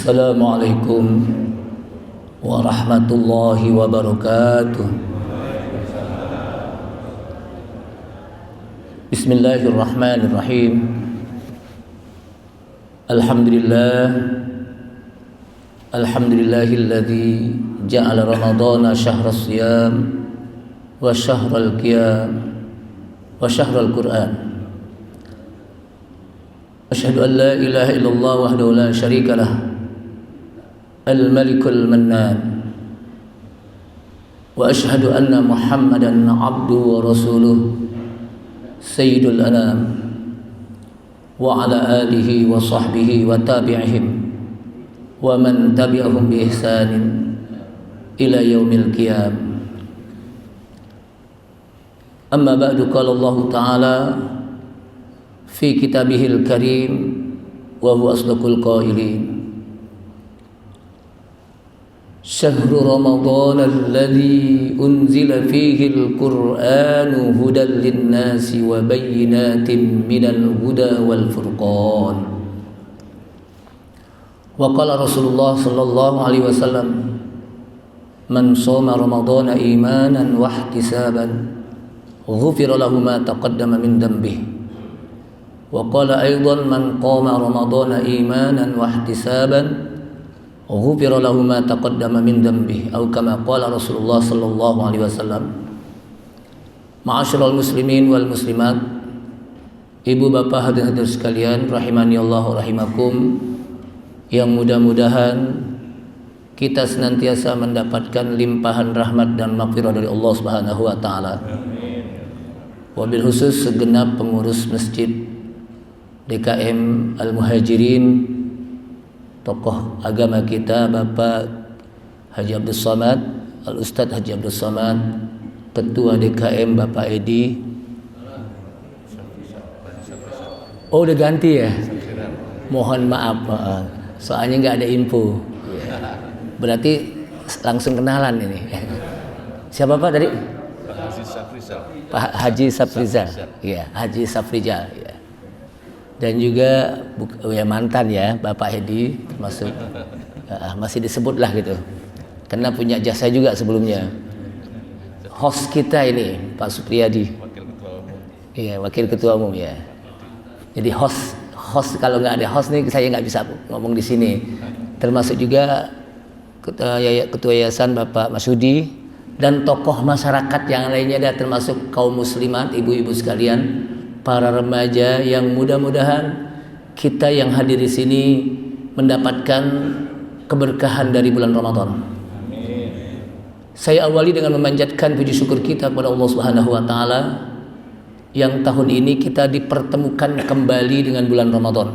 Assalamualaikum warahmatullahi wabarakatuh. Bismillahirrahmanirrahim. Alhamdulillahilladzi ja'ala ramadhana syahras siyam wa syahral qiyam wa syahral qur'an. Asyhadu an la ilaha illallah wahdahu la syarika lah, al-malikul mannan, wa asyhadu anna Muhammadan abduhu wa rasuluh, sayyidul anam, wa ala alihi wa sahbihi wa tabi'ihim wa man tabi'ahum bi ihsanin ila yaumil qiyam. Amma ba'du, qala Allah ta'ala fi kitabihil karim wa huwa asdaqul qailin. Syahru Ramadan alladzi unzila fihi al-Qur'anu hudan lin-nasi wa bayyinatin minal huda wal furqan. Wa qala Rasulullah sallallahu alaihi wasallam, man shoma Ramadana imanan wa ihtisaban ghufira lahu ma taqaddama min dhanbihi. Wa qala aidan, man qama Ramadana imanan wa ihtisaban ghufira lahu ma taqaddama min dhanbihi, atau kama qala Rasulullah sallallahu alaihi wasallam. Ma'asyiral muslimin wal muslimat, ibu bapak hadirin sekalian rahimani Allah rahimakum, yang mudah-mudahan kita senantiasa mendapatkan limpahan rahmat dan maghfirah dari Allah Subhanahu wa taala. Wabil khusus segenap pengurus masjid DKM Al-Muhajirin, tokoh agama kita Bapak Haji Abdul Somad, Al-Ustadz Haji Abdul Somad, Ketua DKM Bapak Edi. Oh, udah ganti ya? Mohon maaf, soalnya nggak ada info. Berarti langsung kenalan ini. Siapa Pak tadi? Pak Haji Safrizal. Iya, Haji Safrizal. Ya. Dan juga ya mantan ya Bapak Edi, termasuk masih disebut lah gitu, karena punya jasa juga sebelumnya. Host kita ini Pak Supriyadi, iya, wakil ketua umum ya. Jadi host kalau nggak ada host nih saya nggak bisa ngomong di sini. Termasuk juga ketua yayasan Bapak Masudi dan tokoh masyarakat yang lainnya, dan termasuk kaum muslimat, ibu-ibu sekalian, para remaja, yang mudah-mudahan kita yang hadir di sini mendapatkan keberkahan dari bulan Ramadan. Amin. Saya awali dengan memanjatkan puji syukur kita kepada Allah Subhanahu wa taala yang tahun ini kita dipertemukan kembali dengan bulan Ramadan.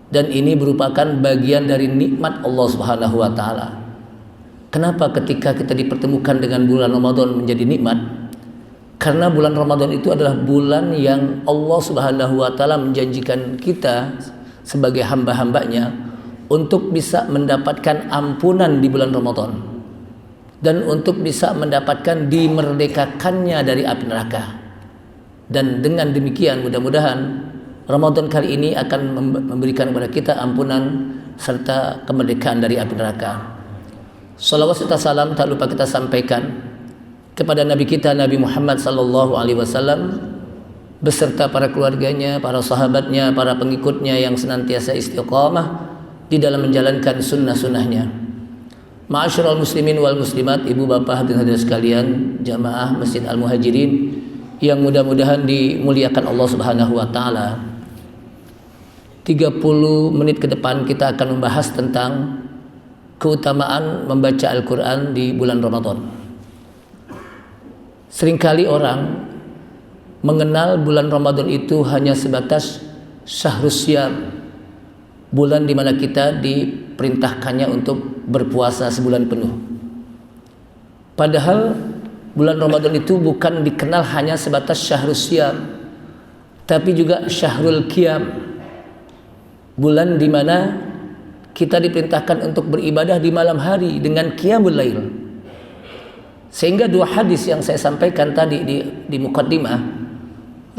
Dan ini merupakan bagian dari nikmat Allah Subhanahu wa taala. Kenapa ketika kita dipertemukan dengan bulan Ramadan menjadi nikmat? Karena bulan Ramadan itu adalah bulan yang Allah Subhanahu wa taala menjanjikan kita sebagai hamba-hambanya untuk bisa mendapatkan ampunan di bulan Ramadan dan untuk bisa mendapatkan dimerdekakannya dari api neraka. Dan dengan demikian mudah-mudahan Ramadan kali ini akan memberikan kepada kita ampunan serta kemerdekaan dari api neraka. Salawat serta salam tak lupa kita sampaikan kepada Nabi kita Nabi Muhammad sallallahu alaihi wasallam beserta para keluarganya, para sahabatnya, para pengikutnya yang senantiasa istiqamah di dalam menjalankan sunnah-sunnahnya. Ma'asyiral muslimin wal muslimat, ibu bapak hadirin sekalian, jamaah Masjid Al-Muhajirin yang mudah-mudahan dimuliakan Allah Subhanahu wa taala. 30 menit ke depan kita akan membahas tentang keutamaan membaca Al-Qur'an di bulan Ramadan. Seringkali orang mengenal bulan Ramadan itu hanya sebatas syahrus syiyam, bulan di mana kita diperintahkannya untuk berpuasa sebulan penuh. Padahal bulan Ramadan itu bukan dikenal hanya sebatas syahrus syiyam, tapi juga syahrul qiyam, bulan di mana kita diperintahkan untuk beribadah di malam hari dengan qiyamul lail. Sehingga dua hadis yang saya sampaikan tadi di muqaddimah,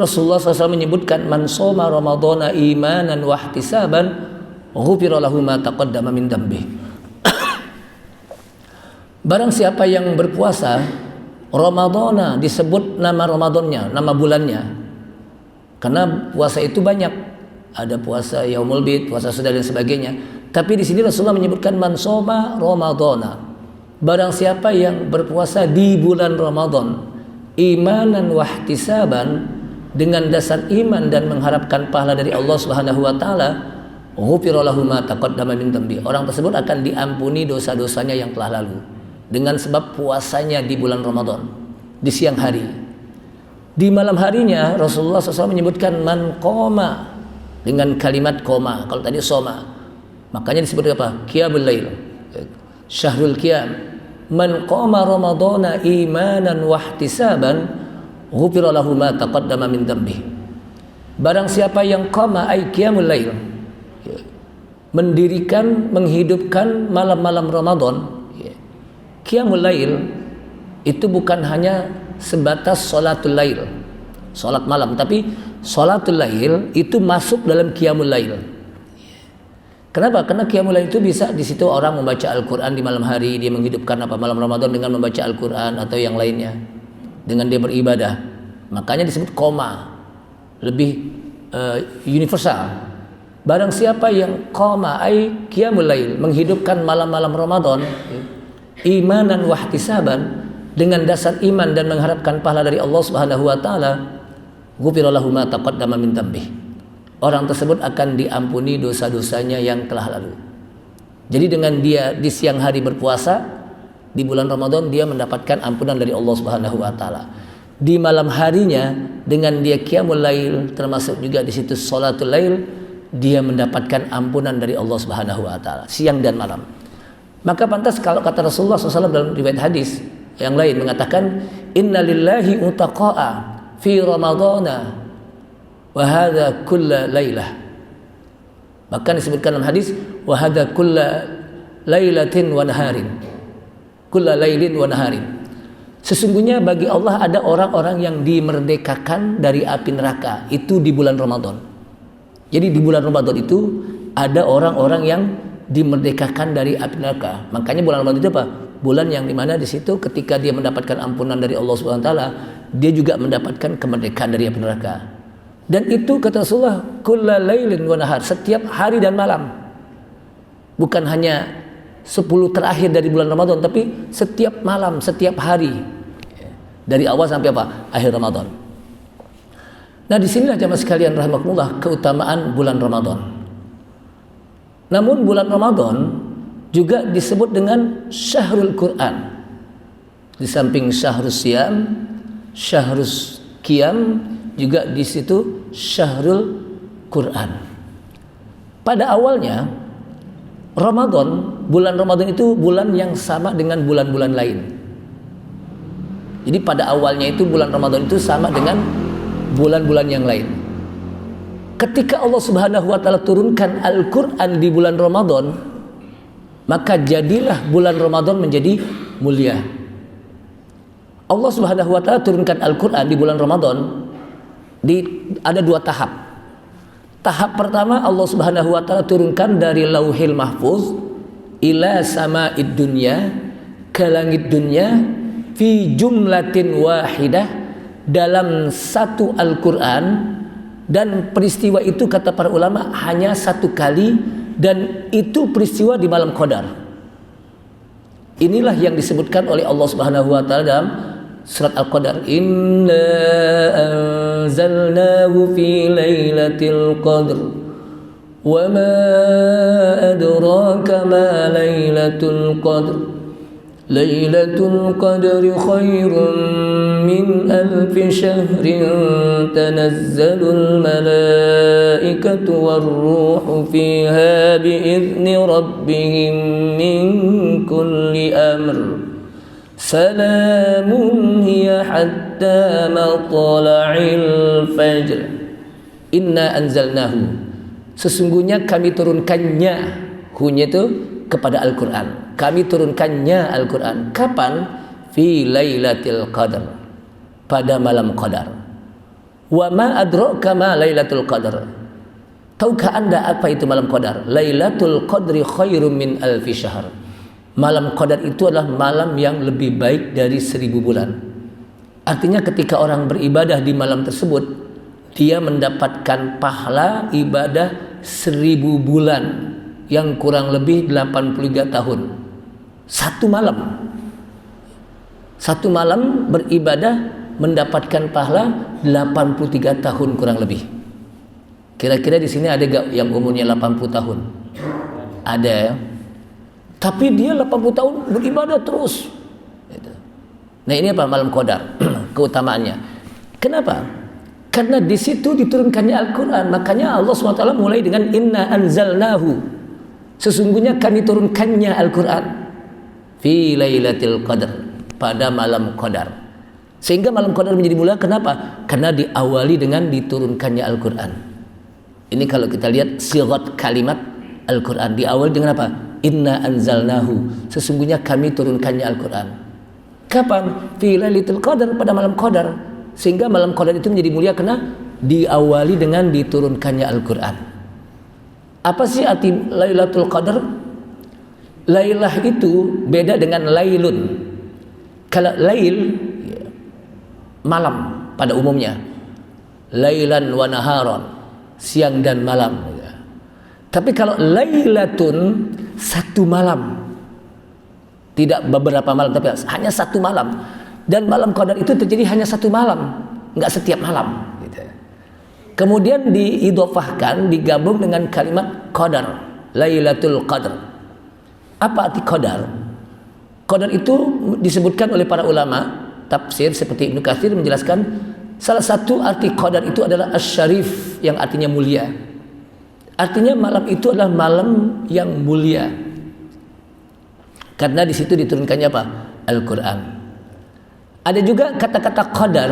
Rasulullah SAW menyebutkan, man shoma ramadhana imanan wa ihtisaban ghufira lahu ma taqaddama min dhanbi. Barang siapa yang berpuasa Ramadhana, disebut nama Ramadannya, nama bulannya. Karena puasa itu banyak. Ada puasa Yaumul Bid, puasa Sunnah dan sebagainya. Tapi di sini Rasulullah menyebutkan man shoma Ramadhana. Barang siapa yang berpuasa di bulan Ramadan, imanan wa ihtisaban, dengan dasar iman dan mengharapkan pahala dari Allah Subhanahu wa taala, ghufira lahu ma taqaddama min dhanbi. Orang tersebut akan diampuni dosa-dosanya yang telah lalu dengan sebab puasanya di bulan Ramadan di siang hari. Di malam harinya Rasulullah SAW menyebutkan man qoma dengan kalimat koma. Kalau tadi soma, makanya disebut apa? Qiyamul lail, syahrul qiyam. Man qama ramadhana imanan wa ihtisaban ghufira lahu ma taqaddama min dhanbi. Barang siapa yang qama ay qiyamul lail, mendirikan, menghidupkan malam-malam Ramadan. Qiyamul lail itu bukan hanya sebatas salatul lail, salat malam, tapi salatul lail itu masuk dalam qiyamul lail. Kenapa? Karena qiyamul lail itu bisa di situ orang membaca Al-Qur'an di malam hari, dia menghidupkan malam Ramadan dengan membaca Al-Qur'an atau yang lainnya, dengan dia beribadah. Makanya disebut qoma, lebih universal. Barang siapa yang qoma ay qiyamul lail, menghidupkan malam-malam Ramadan imanan wa ihtisaban, dengan dasar iman dan mengharapkan pahala dari Allah Subhanahu wa taala, ghufira lahu ma taqaddama min dhanbi. Orang tersebut akan diampuni dosa-dosanya yang telah lalu. Jadi dengan dia di siang hari berpuasa di bulan Ramadan, dia mendapatkan ampunan dari Allah Subhanahu wa taala. Di malam harinya dengan dia qiyamul lail, termasuk juga di situ salatul lail, dia mendapatkan ampunan dari Allah Subhanahu wa taala siang dan malam. Maka pantas kalau kata Rasulullah SAW dalam riwayat hadis yang lain mengatakan, inna lillahi utaqa'a fi ramadhana wa hadha kulla lailah. Bahkan disebutkan dalam hadis, wa hadha kulla lailatin wa naharin, kulla lailin wa naharin. Sesungguhnya bagi Allah ada orang-orang yang dimerdekakan dari api neraka, itu di bulan Ramadan. Jadi di bulan Ramadan itu ada orang-orang yang dimerdekakan dari api neraka. Makanya bulan Ramadan itu apa? Bulan yang dimana di situ ketika dia mendapatkan ampunan dari Allah Subhanahu wa taala, dia juga mendapatkan kemerdekaan dari api neraka. Dan itu kata Rasulullah, kulla lailin wa nahar, setiap hari dan malam. Bukan hanya 10 terakhir dari bulan Ramadan, tapi setiap malam, setiap hari. Dari awal sampai apa? Akhir Ramadan. Nah, disinilah jamaah sekalian rahimakumullah keutamaan bulan Ramadan. Namun bulan Ramadan juga disebut dengan syahrul Quran. Di samping syahrus siyam, syahrus qiyam, juga di situ syahrul Quran. Pada awalnya Ramadan, bulan Ramadan itu bulan yang sama dengan bulan-bulan lain. Jadi pada awalnya itu bulan Ramadan itu sama dengan bulan-bulan yang lain. Ketika Allah Subhanahu wa taala turunkan Al-Qur'an di bulan Ramadan, maka jadilah bulan Ramadan menjadi mulia. Allah Subhanahu wa taala turunkan Al-Qur'an di bulan Ramadan ada 2 tahap. Tahap pertama Allah Subhanahu wa taala turunkan dari Lauhil Mahfuz ila sama'id dunya, ke langit dunia, fi jumlatin wahidah, dalam satu Al-Qur'an. Dan peristiwa itu kata para ulama hanya 1 kali, dan itu peristiwa di malam Qadar. Inilah yang disebutkan oleh Allah Subhanahu wa taala dalam surat Al-Qadar, inna anzalnahu fi lailatul qadr wa ma adraka ma lailatul qadr lailatul qadri khairun min alfi syahrin tanazzalul malaikatu warruhu fiha biizni rabbihim min kulli amr salamun hiya hatta matla'il fajr. Inna anzalnahu, sesungguhnya kami turunkannya, hunya itu kepada Al-Quran, kami turunkannya Al-Quran. Kapan? Fi lailatul qadar, pada malam Qadar. Wa ma adraka ma lailatul qadar, Tahukah Anda apa itu malam Qadar? Lailatul Qadri khairum min alfi syahr. Malam Qadar itu adalah malam yang lebih baik dari 1000 bulan. Artinya ketika orang beribadah di malam tersebut, dia mendapatkan pahala ibadah 1000 bulan, yang kurang lebih 83 tahun. Satu malam beribadah mendapatkan pahala 83 tahun kurang lebih. Kira-kira di sini ada gak yang umurnya 80 tahun? Ada ya. Tapi dia 80 tahun beribadah terus. Nah, ini apa malam Qadar? Keutamaannya. Kenapa? Karena di situ diturunkannya Al-Quran. Makanya Allah SWT mulai dengan inna anzalnahu. Sesungguhnya kami turunkannya Al-Quran fi lailatul qadar, pada malam Qadar. Sehingga malam Qadar menjadi mulia. Kenapa? Karena diawali dengan diturunkannya Al-Quran. Ini kalau kita lihat sigat kalimat Al-Quran diawali dengan apa? Inna anzalnahu. Sesungguhnya kami turunkannya Al-Quran. Kapan? Fi lailatul qadar, pada malam Qadar. Sehingga malam Qadar itu menjadi mulia karena diawali dengan diturunkannya Al-Quran. Apa sih arti Lailatul Qadar? Lailah itu beda dengan lailun. Kalau lail, malam pada umumnya. Lailan wa naharon, siang dan malam. Tapi kalau lailatun, satu malam. Tidak beberapa malam, tapi hanya satu malam. Dan malam Qadar itu terjadi hanya satu malam, enggak setiap malam. Kemudian diidhofahkan, digabung dengan kalimat Qadar, Lailatul Qadar. Apa arti Qadar? Qadar itu disebutkan oleh para ulama tafsir seperti Ibnu Katsir menjelaskan, salah satu arti Qadar itu adalah Asy-Syarif, yang artinya mulia. Artinya malam itu adalah malam yang mulia. Karena di situ diturunkannya apa? Al-Quran. Ada juga kata-kata Qadar,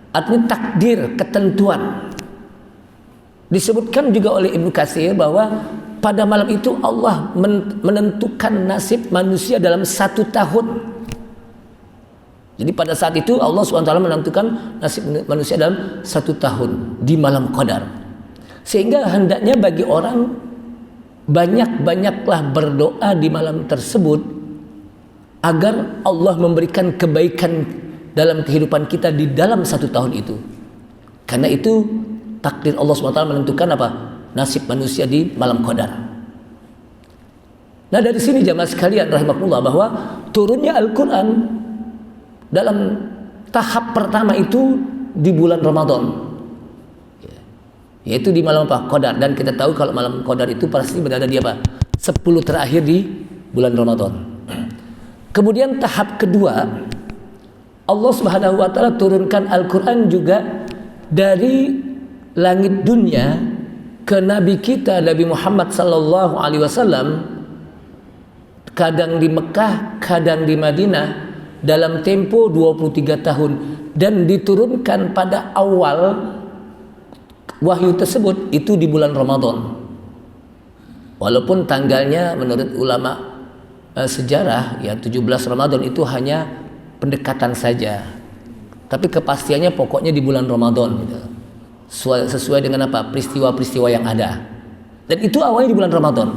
artinya takdir, ketentuan. Disebutkan juga oleh Ibnu Katsir bahwa pada malam itu Allah menentukan nasib manusia dalam 1 tahun. Jadi pada saat itu Allah SWT menentukan nasib manusia dalam 1 tahun di malam Qadar. Sehingga hendaknya bagi orang banyak-banyaklah berdoa di malam tersebut agar Allah memberikan kebaikan dalam kehidupan kita di dalam 1 tahun itu. Karena itu takdir Allah SWT menentukan apa? Nasib manusia di malam Qadar. Nah, dari sini jamaah sekalian rahimakumullah, bahwa turunnya Al-Quran dalam tahap pertama itu di bulan Ramadan, yaitu di malam apa? Qadar. Dan kita tahu kalau malam Qadar itu pasti berada di apa? 10 terakhir di bulan Ramadan. Kemudian tahap kedua, Allah Subhanahu wa taala turunkan Al-Quran juga dari langit dunia ke Nabi kita Nabi Muhammad sallallahu alaihi wasallam, kadang di Mekah, kadang di Madinah, dalam tempo 23 tahun, dan diturunkan pada awal wahyu tersebut itu di bulan Ramadan. Walaupun tanggalnya menurut ulama sejarah ya 17 Ramadan itu hanya pendekatan saja. Tapi kepastiannya pokoknya di bulan Ramadan gitu. Sesuai dengan apa? Peristiwa-peristiwa yang ada. Dan itu awalnya di bulan Ramadan.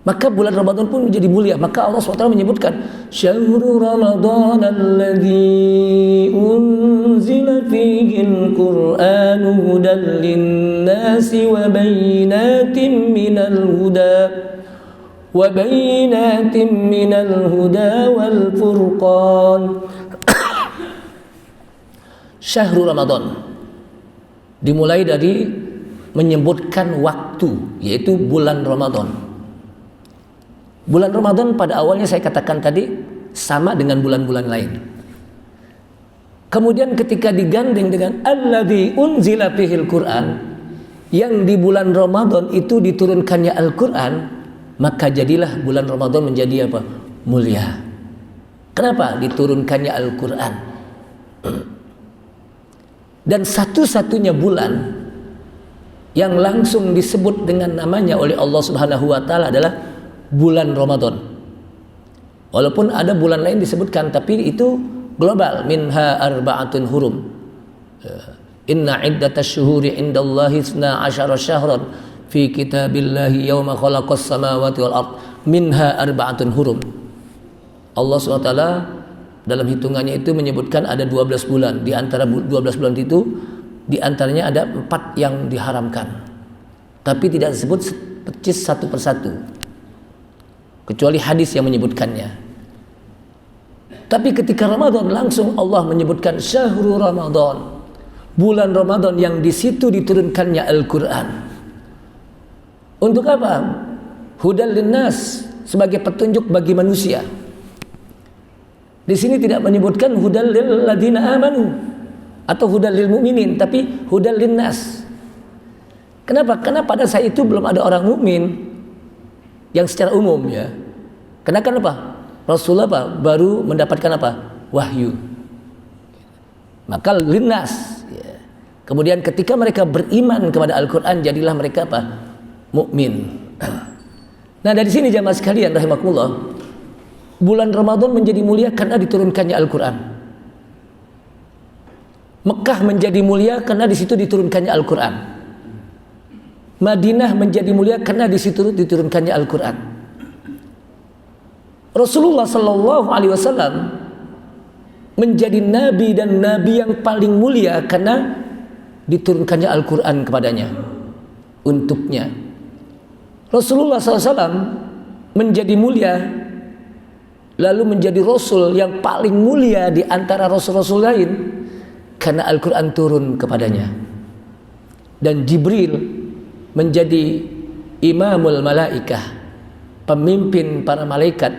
Maka bulan Ramadan pun menjadi mulia. Maka Allah SWT menyebutkan Syahrul Ramadan alladzi unzila fihi al-Qur'anu hudan lin-nasi wa bayyinatin minal huda wal furqan. Syahrul Ramadan dimulai dari menyebutkan waktu, yaitu bulan Ramadan. Bulan Ramadan pada awalnya saya katakan tadi sama dengan bulan-bulan lain. Kemudian ketika digandeng dengan alladzi unzila fihil Qur'an, yang di bulan Ramadan itu diturunkannya Al-Quran, maka jadilah bulan Ramadan menjadi apa? Mulia. Kenapa? Diturunkannya Al-Quran. Dan satu-satunya bulan yang langsung disebut dengan namanya oleh Allah Subhanahu wa taala adalah bulan Ramadan. Walaupun ada bulan lain disebutkan, tapi itu global, minha arba'atun hurum. Inna iddatasy syuhuri indallahi 12 syahran fi kitabillahi yauma khalaqas samawati wal ard minha arba'atun hurum. Allah SWT dalam hitungannya itu menyebutkan ada 12 bulan. Di antara 12 bulan itu di antaranya ada 4 yang diharamkan. Tapi tidak disebut percis satu persatu, kecuali hadis yang menyebutkannya. Tapi ketika Ramadan langsung Allah menyebutkan syahrul Ramadan, bulan Ramadan yang di situ diturunkannya Al-Quran. Untuk apa? Hudal linnas, sebagai petunjuk bagi manusia. Di sini tidak menyebutkan hudal lil ladina amanu atau hudal lil mu'minin, tapi hudal linnas. Kenapa? Karena pada saat itu belum ada orang mukmin yang secara umum ya. Karena kenapa? Rasulullah baru mendapatkan apa? Wahyu. Maka linnas. Ya. Kemudian ketika mereka beriman kepada Al-Quran, jadilah mereka apa? Mukmin. Nah dari sini jamaah sekalian rahimakumullah, bulan Ramadan menjadi mulia karena diturunkannya Al-Quran. Mekah menjadi mulia karena di situ diturunkannya Al-Quran. Madinah menjadi mulia karena di situ diturunkannya Al-Quran. Rasulullah Sallallahu Alaihi Wasallam menjadi nabi dan nabi yang paling mulia karena diturunkannya Al-Quran kepadanya, untuknya. Rasulullah SAW menjadi mulia, lalu menjadi Rasul yang paling mulia di antara Rasul-Rasul lain karena Al-Quran turun kepadanya. Dan Jibril menjadi imamul malaikah, pemimpin para malaikat,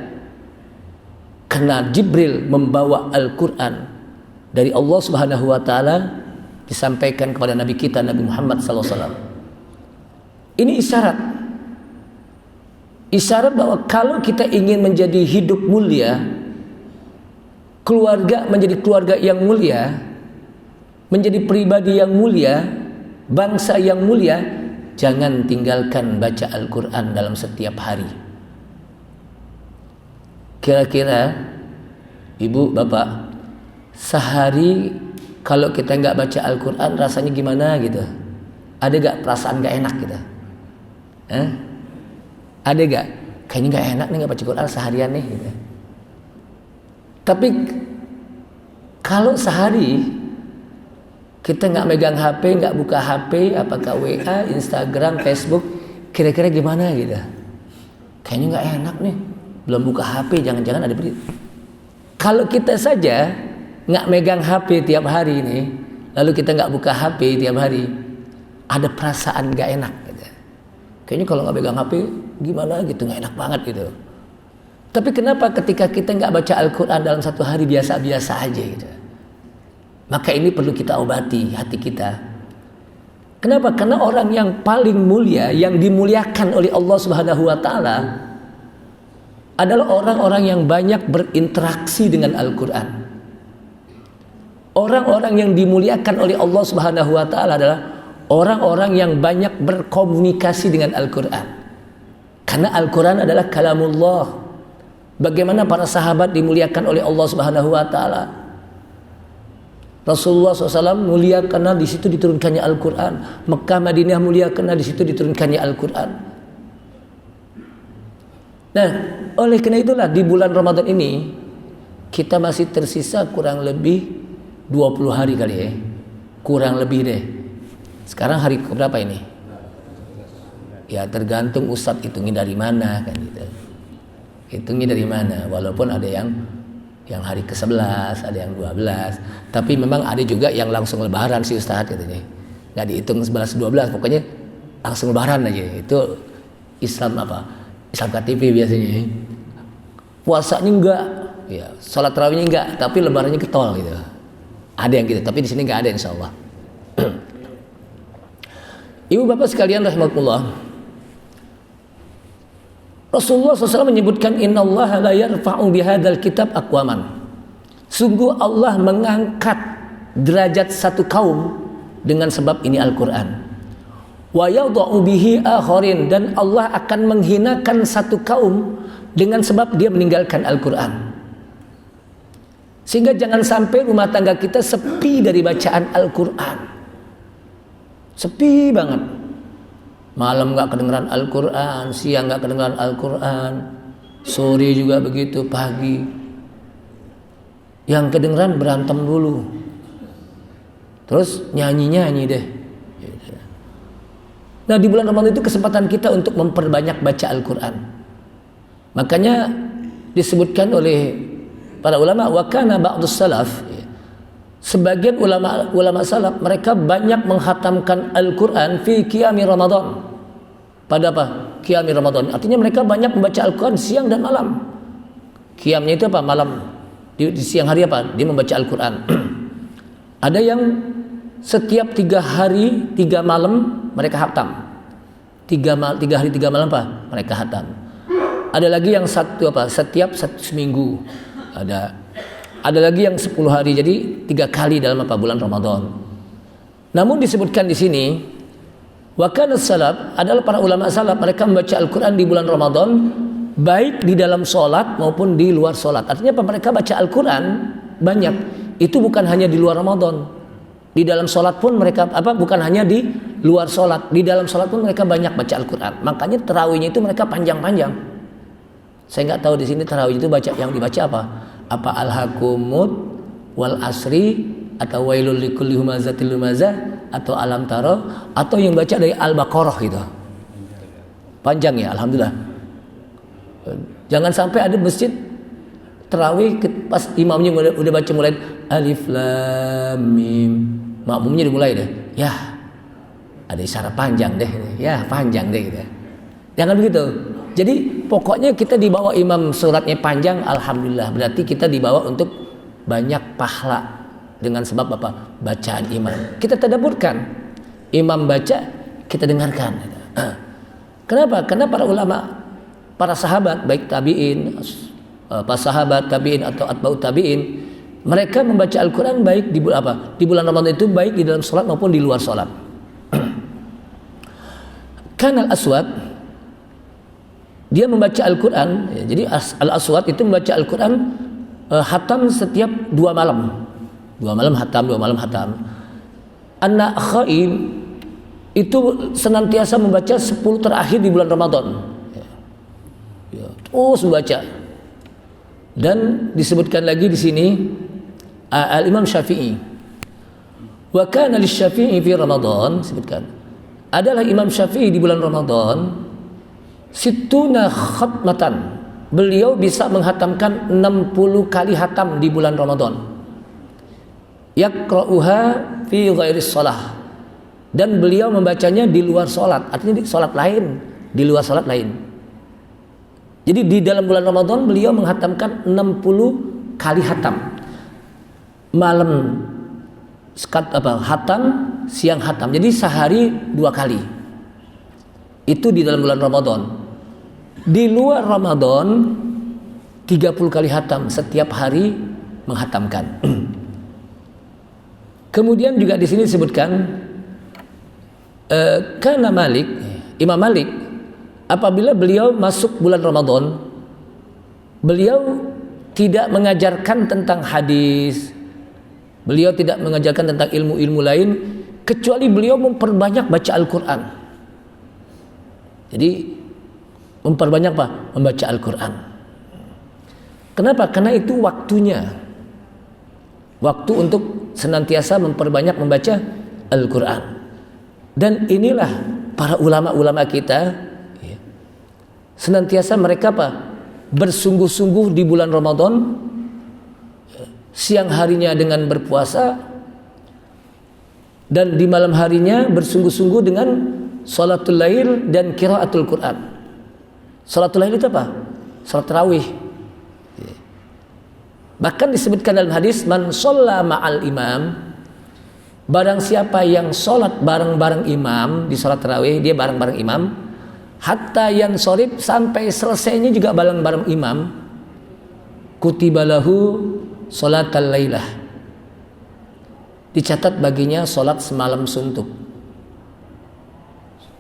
karena Jibril membawa Al-Quran dari Allah Subhanahu wa Ta'ala disampaikan kepada Nabi kita Nabi Muhammad SAW. Ini isyarat bahwa kalau kita ingin menjadi hidup mulia, keluarga menjadi keluarga yang mulia, menjadi pribadi yang mulia, bangsa yang mulia, jangan tinggalkan baca Al-Quran dalam setiap hari. Kira-kira ibu bapak, sehari kalau kita nggak baca Al-Quran rasanya gimana gitu? Ada gak perasaan nggak enak gitu? Ada gak? Kayaknya nggak enak nih nggak baca Quran seharian nih gitu. Tapi kalau sehari kita nggak megang HP, nggak buka HP, apakah WA, Instagram, Facebook, kira-kira gimana gitu? Kayaknya nggak enak nih, belum buka HP, jangan-jangan ada berita. Kalau kita saja nggak megang HP tiap hari ini, lalu kita nggak buka HP tiap hari, ada perasaan nggak enak. Gitu. Kayaknya kalau nggak megang HP, gimana gitu, nggak enak banget gitu. Tapi kenapa ketika kita nggak baca Al-Quran dalam satu hari biasa-biasa aja gitu? Maka ini perlu kita obati hati kita. Kenapa? Karena orang yang paling mulia, yang dimuliakan oleh Allah Subhanahu wa Ta'ala adalah orang-orang yang banyak berinteraksi dengan Al-Quran. Orang-orang yang dimuliakan oleh Allah Subhanahu wa Ta'ala adalah orang-orang yang banyak berkomunikasi dengan Al-Quran. Karena Al-Quran adalah kalamullah. Bagaimana para sahabat dimuliakan oleh Allah Subhanahu wa Ta'ala? Rasulullah SAW mulia karena di situ diturunkannya Al-Quran. Mekah, Madinah mulia karena di situ diturunkannya Al-Quran. Nah, oleh karena itulah di bulan Ramadan ini kita masih tersisa kurang lebih 20 hari kali ya. Kurang lebih deh. Sekarang hari keberapa ini? Ya tergantung Ustadz hitungnya dari mana kan gitu. Hitungnya dari mana? Walaupun ada yang hari ke-11, ada yang 12. Tapi memang ada juga yang langsung lebaran sih Ustaz katanya. Enggak dihitung 11 12, pokoknya langsung lebaran aja. Itu Islam apa? Islam KTP biasanya. Puasanya enggak, ya, salat tarawihnya enggak, tapi lebarannya ketol gitu. Ada yang gitu, tapi di sini enggak ada insyaallah. Ibu bapak sekalian rahimakumullah. Rasulullah SAW menyebutkan innallaha la yarfa'u bihadzal kitab aqwaman. Sungguh Allah mengangkat derajat satu kaum dengan sebab ini Al-Quran. Wa yadha'u bihi akharin, dan Allah akan menghinakan satu kaum dengan sebab dia meninggalkan Al-Quran. Sehingga jangan sampai rumah tangga kita sepi dari bacaan Al-Quran. Sepi banget. Malam nggak kedengeran Al-Quran, siang nggak kedengeran Al-Quran, sore juga begitu, pagi. Yang kedengeran berantem dulu, terus nyanyi-nyanyi deh. Nah, di bulan Ramadan itu kesempatan kita untuk memperbanyak baca Al-Quran. Makanya disebutkan oleh para ulama, wa kana ba'dus salaf, sebagian ulama salaf mereka banyak menghatamkan Al-Quran fi qiyami Ramadan. Pada apa? Qiyami Ramadan. Artinya mereka banyak membaca Al-Quran siang dan malam. Qiyamnya itu apa? Malam. Di siang hari apa? Dia membaca Al-Quran. Ada yang setiap 3 hari 3 malam mereka hatam. 3 hari 3 malam apa? Mereka hatam. Ada lagi yang setiap seminggu. Ada lagi yang 10 hari, jadi 3 kali dalam bulan Ramadan. Namun disebutkan di sini, wa kana salaf adalah para ulama salaf, mereka membaca Al-Quran di bulan Ramadan baik di dalam sholat maupun di luar sholat. Artinya mereka baca Al-Quran banyak. Itu bukan hanya di luar Ramadan. Di dalam sholat pun mereka bukan hanya di luar sholat, di dalam sholat pun mereka banyak baca Al-Quran. Makanya tarawihnya itu mereka panjang-panjang. Saya nggak tahu di sini tarawih itu yang dibaca apa? Apa al-hakumut wal asri atau wailul likulli humazatil lumazah atau alam taro atau yang baca dari Al-Baqarah gitu. Panjang ya, alhamdulillah. Jangan sampai ada masjid tarawih pas imamnya udah baca mulai alif lam mim, makmumnya dimulai deh. Ya, ada isyarat panjang deh. Ya, panjang deh gitu. Jangan begitu. Jadi pokoknya kita dibawa imam suratnya panjang, alhamdulillah. Berarti kita dibawa untuk banyak pahala dengan sebab apa? Bacaan imam. Kita tadabburkan. Imam baca, kita dengarkan. Kenapa? Karena para ulama, para sahabat baik tabi'in, para sahabat tabi'in atau atba'ut tabi'in, mereka membaca Al-Quran baik di bulan Ramadan itu baik di dalam sholat maupun di luar sholat. Kanal Aswad dia membaca Al-Quran, ya, jadi Al-Aswad itu membaca Al-Quran hatam setiap 2 malam. 2 malam hatam, 2 malam hatam. Anak Khaim itu senantiasa membaca 10 terakhir di bulan Ramadan. Ya, terus membaca. Dan disebutkan lagi di sini Al-Imam Syafi'i. Wa kana lisy-Syafi'i fi Ramadan, disebutkan. Adalah Imam Syafi'i di bulan Ramadan situna khatmatan. Beliau bisa menghatamkan 60 kali hatam di bulan Ramadan. Yaqra'uha fi ghairi shalah. Dan beliau membacanya di luar salat, artinya di salat lain, di luar salat lain. Jadi di dalam bulan Ramadan beliau menghatamkan 60 kali hatam. Malam hatam, siang hatam. Jadi sehari 2 kali. Itu di dalam bulan Ramadan. Di luar Ramadan 30 kali hatam, setiap hari menghatamkan. Kemudian juga di sini disebutkan karena Imam Malik apabila beliau masuk bulan Ramadan, beliau tidak mengajarkan tentang hadis, beliau tidak mengajarkan tentang ilmu-ilmu lain, kecuali beliau memperbanyak baca Al-Quran. Jadi memperbanyak membaca Al-Quran. Kenapa? Karena itu waktunya. Waktu untuk senantiasa memperbanyak membaca Al-Quran. Dan inilah para ulama-ulama kita, senantiasa mereka bersungguh-sungguh di bulan Ramadan, siang harinya dengan berpuasa, dan di malam harinya bersungguh-sungguh dengan salatul lail dan qiraatul Quran. Salatul lail itu apa? Salat tarawih. Bahkan disebutkan dalam hadis, man shalla ma'al imam, barang siapa yang salat bareng-bareng imam di salat tarawih, dia bareng-bareng imam, hatta yansorib, sampai selesainya juga bareng-bareng imam, kutibalahu salatal lailah, dicatat baginya salat semalam suntuk.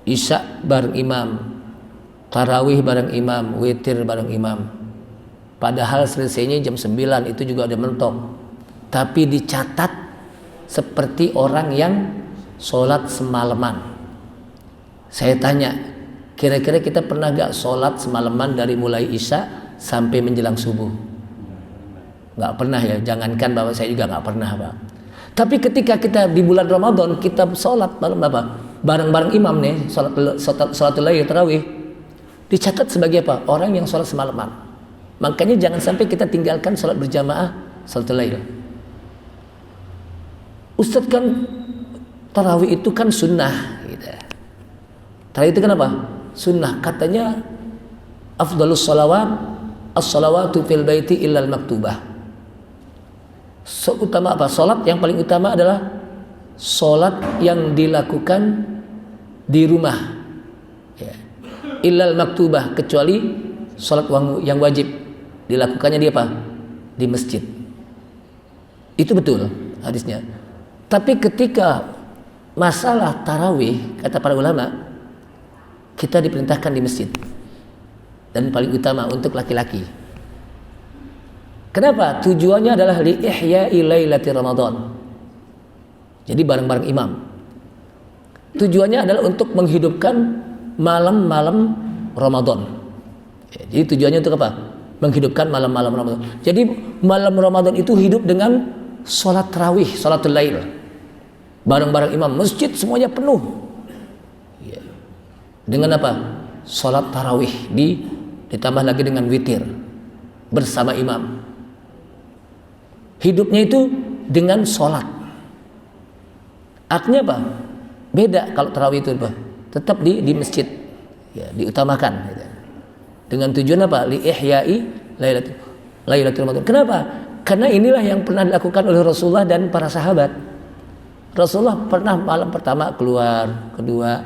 Isya bareng imam, tarawih bareng imam, witir bareng imam. Padahal selesainya jam 9, itu juga udah mentok. Tapi dicatat seperti orang yang sholat semalaman. Saya tanya, kira-kira kita pernah gak sholat semalaman dari mulai Isya sampai menjelang subuh? Gak pernah ya, jangankan Bapak, saya juga gak pernah Pak. Tapi ketika kita di bulan Ramadan, kita sholat malam Bapak, bareng-bareng imam nih, sholatul lail tarawih, dicatat sebagai apa? Orang yang sholat semalaman. Makanya jangan sampai kita tinggalkan sholat berjamaah sholatul lail. Ustadz kan tarawih itu kan sunnah gitu. Tarawih itu kan apa? Sunnah. Katanya afdhalus sholawat as-sholawatu fil baiti illal maktubah. Utama apa? Sholat yang paling utama adalah sholat yang dilakukan di rumah ya. Illal maktubah, kecuali sholat yang wajib dilakukannya di apa? Di masjid. Itu betul hadisnya. Tapi ketika masalah tarawih, kata para ulama, kita diperintahkan di masjid. Dan paling utama untuk laki-laki. Kenapa? Tujuannya adalah li ihya'i lailati Ramadan. Jadi bareng-bareng imam. Tujuannya adalah untuk menghidupkan malam-malam Ramadan. Jadi tujuannya untuk apa? Menghidupkan malam-malam Ramadan. Jadi malam Ramadan itu hidup dengan sholat tarawih, sholatul lail. Bareng-bareng imam, masjid semuanya penuh. Dengan apa? Sholat tarawih ditambah lagi dengan witir bersama imam. Hidupnya itu dengan sholat. Artinya apa? Beda kalau tarawih itu apa? Tetap di masjid ya, diutamakan gitu. Dengan tujuan apa? Li ihya'i lailatul Ramadan. Kenapa? Karena inilah yang pernah dilakukan oleh Rasulullah dan para sahabat. Rasulullah pernah malam pertama keluar, kedua,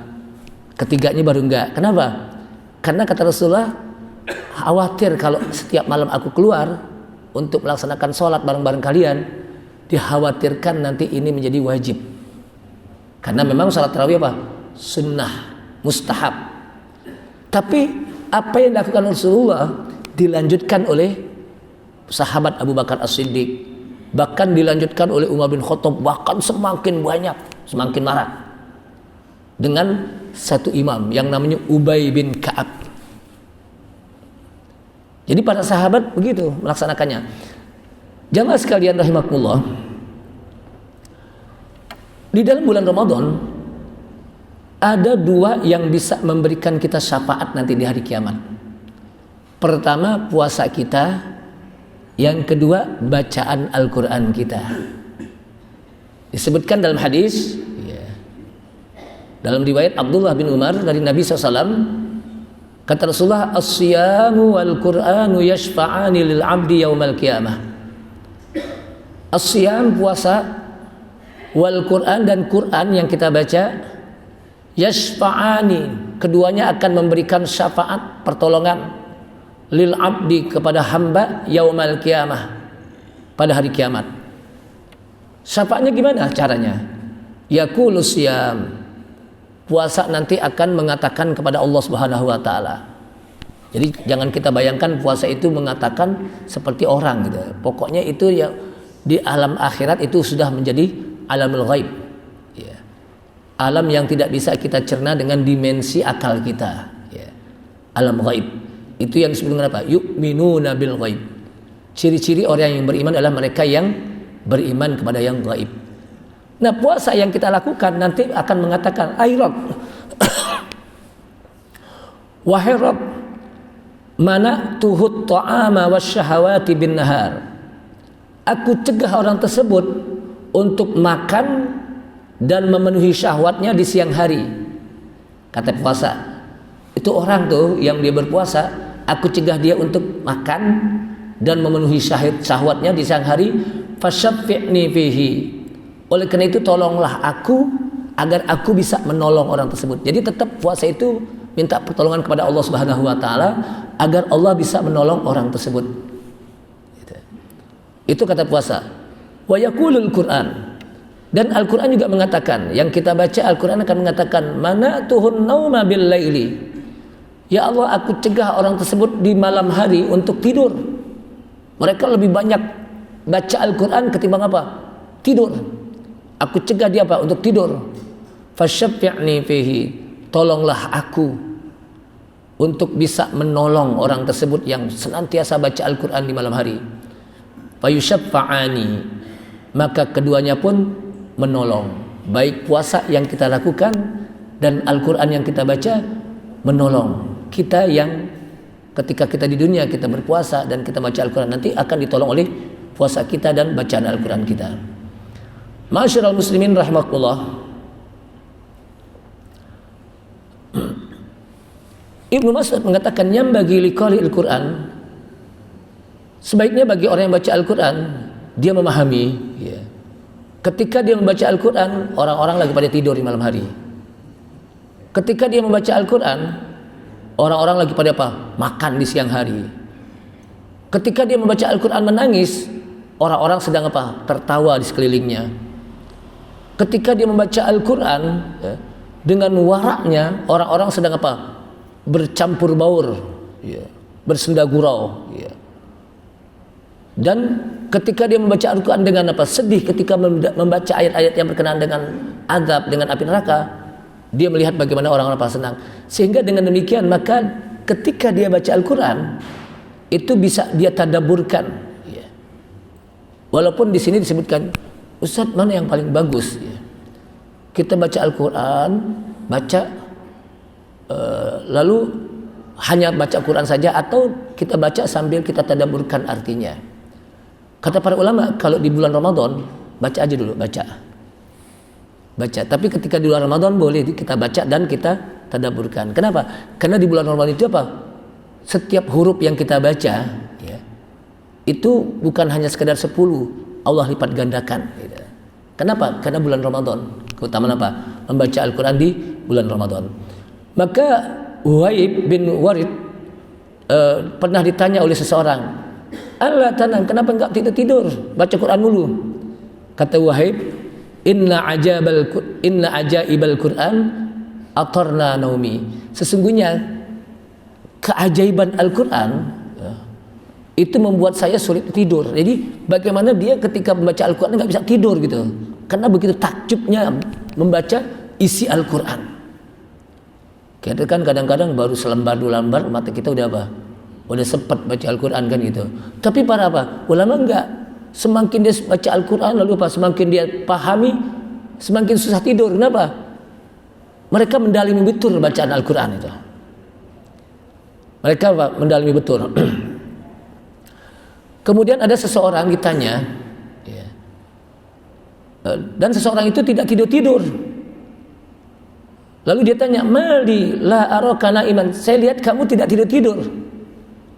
ketiganya baru enggak. Kenapa? Karena kata Rasulullah, khawatir kalau setiap malam aku keluar untuk melaksanakan sholat bareng-bareng kalian, dikhawatirkan nanti ini menjadi wajib. Karena memang sholat tarawih apa? Sunnah, mustahab. Tapi apa yang dilakukan Rasulullah dilanjutkan oleh sahabat Abu Bakar As-Siddiq, bahkan dilanjutkan oleh Umar bin Khattab, bahkan semakin banyak, semakin marak. Dengan satu imam yang namanya Ubay bin Ka'ab. Jadi para sahabat begitu melaksanakannya. Jamaah sekalian rahimakumullah, di dalam bulan Ramadan ada dua yang bisa memberikan kita syafaat nanti di hari kiamat. Pertama, puasa kita. Yang kedua, bacaan Al-Quran kita. Disebutkan dalam hadis ya, dalam riwayat Abdullah bin Umar dari Nabi SAW, kata Rasulullah, as-siyamu wal-Quranu yashfa'ani lil-abdi yawmal qiyamah. As-siyam, puasa, wal-Quran, dan Quran yang kita baca, yashfa'ani, keduanya akan memberikan syafaat, pertolongan, lil abdi, kepada hamba, yaumal qiyamah, pada hari kiamat. Syafaatnya gimana caranya? Yaqulu siyam, puasa nanti akan mengatakan kepada Allah Subhanahu wa taala. Jadi jangan kita bayangkan puasa itu mengatakan seperti orang gitu. Pokoknya itu ya di alam akhirat itu sudah menjadi alamul ghaib. Ya. Alam yang tidak bisa kita cerna dengan dimensi akal kita, ya. Alam ghaib. Itu yang disebut dengan apa? Yu'minuna bil ghaib. Ciri-ciri orang yang beriman adalah mereka yang beriman kepada yang ghaib. Nah, puasa yang kita lakukan nanti akan mengatakan, "Ai Rabb, wahai Rabb, mana tuhut ta'ama wasyahawati bin nahar." Aku cegah orang tersebut untuk makan dan memenuhi syahwatnya di siang hari. Kata puasa. Itu orang tuh yang dia berpuasa, aku cegah dia untuk makan dan memenuhi syahwatnya di siang hari. Fasyafi'ni fihi. Oleh karena itu tolonglah aku agar aku bisa menolong orang tersebut. Jadi tetap puasa itu minta pertolongan kepada Allah Subhanahu wa taala agar Allah bisa menolong orang tersebut. Itu kata puasa. Wa yaqulul Qur'an. Dan Al-Qur'an juga mengatakan, yang kita baca Al-Qur'an akan mengatakan, mana'tuhun nauma bil laili. Ya Allah, aku cegah orang tersebut di malam hari untuk tidur. Mereka lebih banyak baca Al-Quran ketimbang apa? Tidur. Aku cegah dia apa? Untuk tidur. Fasyaffi'ni fihi, tolonglah aku untuk bisa menolong orang tersebut yang senantiasa baca Al-Quran di malam hari. Fayusyaffa'ani, maka keduanya pun menolong, baik puasa yang kita lakukan dan Al-Quran yang kita baca, menolong kita yang ketika kita di dunia kita berpuasa dan kita baca Al-Quran, nanti akan ditolong oleh puasa kita dan bacaan Al-Quran kita. Ma'asyiral muslimin rahimakumullah, Ibnu Mas'ud mengatakan, yang bagi liqari Al-Quran, sebaiknya bagi orang yang baca Al-Quran, dia memahami ya. Ketika dia membaca Al-Quran, orang-orang lagi pada tidur di malam hari. Ketika dia membaca Al-Quran, orang-orang lagi pada apa? Makan di siang hari. Ketika dia membaca Al-Quran menangis, orang-orang sedang apa? Tertawa di sekelilingnya. Ketika dia membaca Al-Quran ya, dengan waraknya, orang-orang sedang apa? Bercampur baur ya, bersenda gurau ya. Dan ketika dia membaca Al-Quran dengan apa? Sedih ketika membaca ayat-ayat yang berkenaan dengan azab, dengan api neraka, dia melihat bagaimana orang-orang apa senang. Sehingga dengan demikian, maka ketika dia baca Al-Quran, itu bisa dia tadabburkan ya. Walaupun di sini disebutkan, Ustaz, mana yang paling bagus ya? Kita baca Al-Quran, lalu hanya baca Quran saja, atau kita baca sambil kita tadabburkan artinya. Kata para ulama, kalau di bulan Ramadan baca aja dulu, baca. Tapi ketika di bulan Ramadan boleh kita baca dan kita tadabburkan. Kenapa? Karena di bulan Ramadan itu apa? Setiap huruf yang kita baca ya, itu bukan hanya sekedar 10, Allah lipat gandakan gitu. Kenapa? Karena bulan Ramadan. Keutamaan apa? Membaca Al-Quran di bulan Ramadan. Maka Waib bin Warid pernah ditanya oleh seseorang, Allah tanam, kenapa enggak tidur? Baca Quran dulu. Kata Waib, inna ajaibal Quran atarna naumi. Sesungguhnya keajaiban Al-Quran itu membuat saya sulit tidur. Jadi bagaimana dia ketika membaca Al-Quran enggak bisa tidur gitu. Karena begitu takjubnya membaca isi Al-Quran. Kita kan kadang-kadang baru selembar dua lembar mata kita udah apa? Udah sempat baca Al-Quran kan gitu. Tapi para apa? Ulama enggak. Semakin dia baca Al-Quran lalu apa? Semakin dia pahami, semakin susah tidur. Kenapa? Mereka mendalami betul bacaan Al-Quran itu. Mereka apa? Mendalami betul. Kemudian ada seseorang ditanya, ya, dan seseorang itu tidak tidur-tidur. Lalu dia tanya, mali la araka naiman, saya lihat kamu tidak tidur-tidur.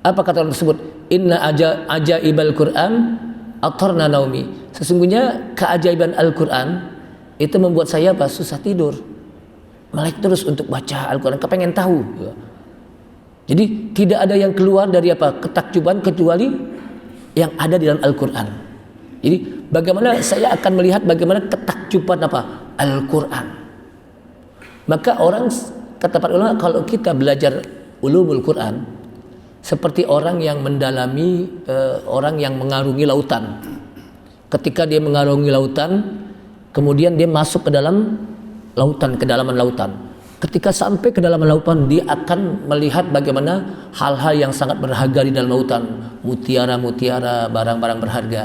Apa kata orang tersebut? Inna ajaibal Quran atarna naumi. Sesungguhnya keajaiban Al-Quran itu membuat saya apa? Susah tidur. Melek terus untuk baca Al-Quran, kepengen tahu. Jadi tidak ada yang keluar dari apa? Ketakjuban kecuali yang ada di dalam Al-Quran. Jadi bagaimana saya akan melihat bagaimana ketakjuban apa? Al-Quran. Maka orang, kata para ulama, kalau kita belajar ulumul Quran seperti orang yang mendalami orang yang mengarungi lautan. Ketika dia mengarungi lautan, kemudian dia masuk ke dalam lautan, kedalaman lautan. Ketika sampai ke dalam lautan, dia akan melihat bagaimana hal-hal yang sangat berharga di dalam lautan, mutiara-mutiara, barang-barang berharga.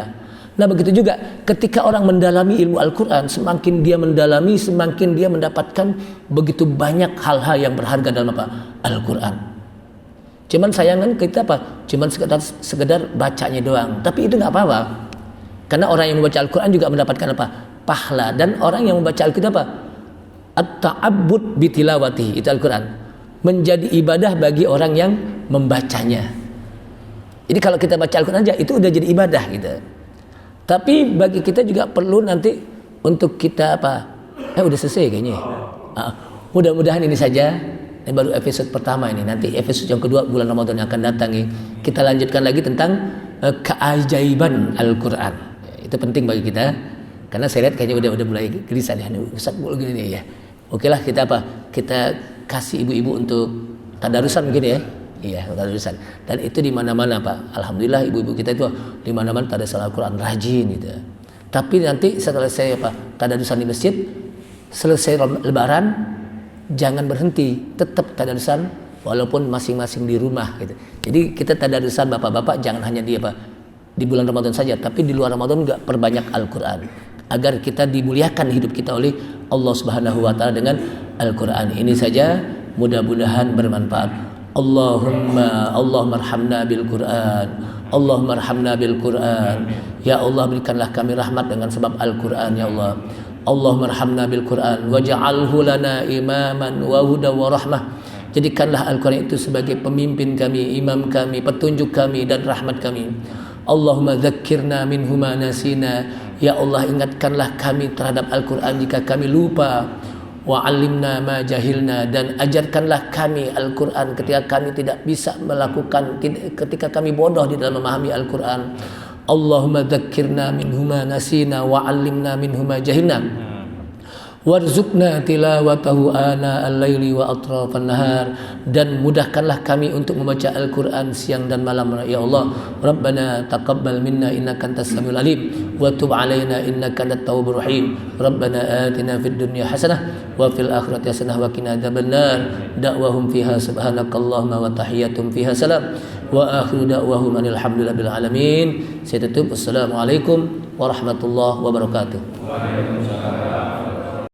Nah begitu juga ketika orang mendalami ilmu Al-Quran, semakin dia mendalami, semakin dia mendapatkan begitu banyak hal-hal yang berharga dalam apa? Al-Quran. Cuman sayangan kita apa? Cuman sekedar bacanya doang. Tapi itu nggak apa-apa. Karena orang yang membaca Al-Quran juga mendapatkan apa? Pahala. Dan orang yang membaca Al-Quran apa? At-ta'abbud bitilawati, itu Al-Quran. Menjadi ibadah bagi orang yang membacanya. Jadi kalau kita baca Al-Quran aja, itu udah jadi ibadah gitu. Tapi bagi kita juga perlu nanti untuk kita apa? Udah selesai kayaknya. Mudah-mudahan ini saja. Ini baru episode pertama ini. Nanti episode yang kedua bulan Ramadan yang akan datang ini, kita lanjutkan lagi tentang keajaiban Al-Quran. Itu penting bagi kita. Karena saya lihat kayaknya udah mulai gelisah ya. Ustaz gini nih ya. Oke lah kita apa? Kita kasih ibu-ibu untuk tadarusan mungkin ya. Iya, tadarusan. Dan itu di mana-mana Pak. Alhamdulillah ibu-ibu kita itu di mana-mana tadarusan Al-Quran rajin gitu. Tapi nanti setelah saya tadarusan di masjid, selesai lebaran jangan berhenti, tetap tadarusan walaupun masing-masing di rumah gitu. Jadi kita tadarusan bapak-bapak jangan hanya di bulan Ramadan saja, tapi di luar Ramadan juga perbanyak Al-Qur'an agar kita dimuliakan hidup kita oleh Allah Subhanahu wa taala dengan Al-Qur'an. Ini saja, mudah-mudahan bermanfaat. Allahumma arhamna bil Qur'an. Allahumma arhamna bil Qur'an. Ya Allah, berikanlah kami rahmat dengan sebab Al-Qur'an ya Allah. Allahumma arhamna bil Qur'an waj'alhu lana imaman wa huda wa rahmah. Jadikanlah Al-Qur'an itu sebagai pemimpin kami, imam kami, petunjuk kami dan rahmat kami. Allahumma dzakkirna minhu ma nasina. Ya Allah, ingatkanlah kami terhadap Al-Qur'an jika kami lupa. Wa 'allimna ma jahilna, dan ajarkanlah kami Al-Qur'an ketika kami tidak bisa melakukan, ketika kami bodoh di dalam memahami Al-Qur'an. Allahumma dzakkirna minhu ma nasina wa 'allimna minhu ma jahilna. Warzuqna tilawatahu ana al-laili wa atrafan nahar, dan mudahkanlah kami untuk membaca Al-Qur'an siang dan malam ya Allah. Rabbana taqabbal minna innaka antas samiul alim wa tub alaina innaka antat tawwabur rahim. Rabbana atina fid dunya hasanah wa fil akhirati hasanah wa qina adzabannar. Da'wahum fiha subhanakallahumma wa tahiyatum fiha salam wa akhiru da'wahum alhamdulillahi bil alamin. Saya tutup. Assalamualaikum warahmatullahi wabarakatuh.